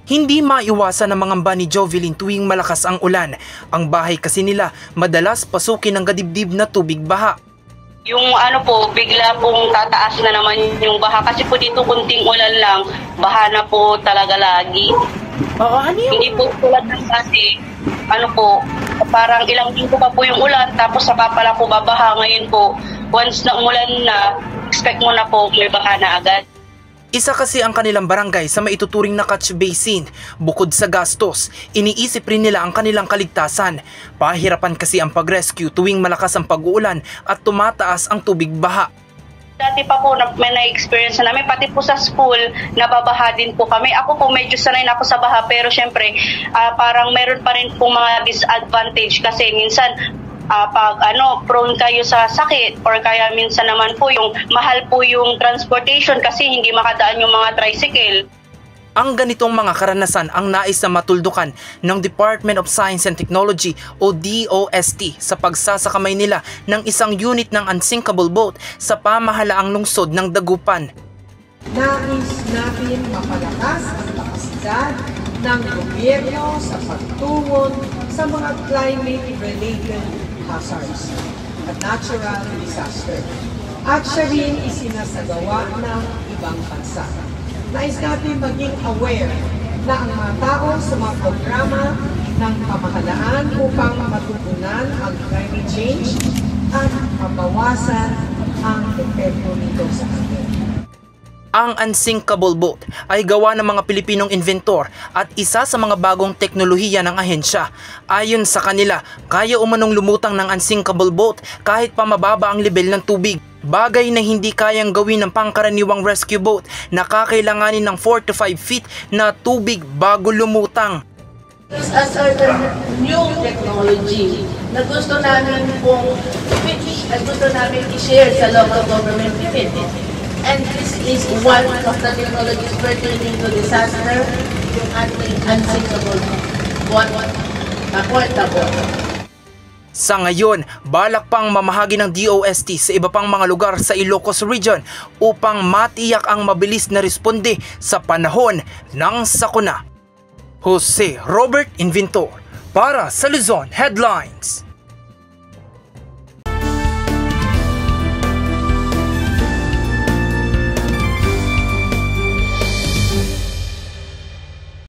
Hindi maiwasan ng mga mangamba ni Jovelyn tuwing malakas ang ulan. Ang bahay kasi nila madalas pasukin ng gadibdib na tubig baha. Yung bigla pong tataas na naman yung baha kasi po dito kunting ulan lang, baha na po talaga lagi. Oo, ano yun? Hindi po tulad ng dati, parang ilang linggo pa po yung ulan tapos saka pala po babaha. Ngayon po, once na umulan na, expect mo na po may baha na agad. Isa kasi ang kanilang barangay sa maituturing na catch basin. Bukod sa gastos, iniisip rin nila ang kanilang kaligtasan. Pahirapan kasi ang pag-rescue tuwing malakas ang pag-uulan at tumataas ang tubig baha. Dati pa po may na-experience na namin, pati po sa school, nababaha din po kami. Ako po medyo sanay na ako sa baha pero syempre parang meron pa rin po mga disadvantage kasi minsan pag prone kayo sa sakit or kaya minsan naman po yung mahal po yung transportation kasi hindi makadaan yung mga tricycle. Ang ganitong mga karanasan ang nais na matuldukan ng Department of Science and Technology o DOST sa pagsasakamay nila ng isang unit ng unsinkable boat sa pamahalaang lungsod ng Dagupan. Nais natin mapalakas ang kapasidad ng gobyerno sa pagtugon sa mga climate-related hazards at natural disaster. At siya rin isinasagawa ng ibang bansa. Nais natin maging aware na ang mga tao sa mga programa ng pamahalaan upang matutunan ang climate change at mabawasan ang epekto nito sa atin. Ang unsinkable boat ay gawa ng mga Pilipinong inventor at isa sa mga bagong teknolohiya ng ahensya. Ayon sa kanila, kaya umanong lumutang ng unsinkable boat kahit pa mababa ang level ng tubig. Bagay na hindi kayang gawin ng pangkaraniwang rescue boat na kakailanganin ng 4 to 5 feet na tubig bago lumutang. It's a certain new technology na gusto namin pong pitch at gusto namin i-share sa local government unit. And this is one of the technologies pertaining to disaster, yung ating unsinkable boat. Sa ngayon, balak pang mamahagi ng DOST sa iba pang mga lugar sa Ilocos Region upang matiyak ang mabilis na responde sa panahon ng sakuna. Jose Robert Inventor para sa Luzon Headlines.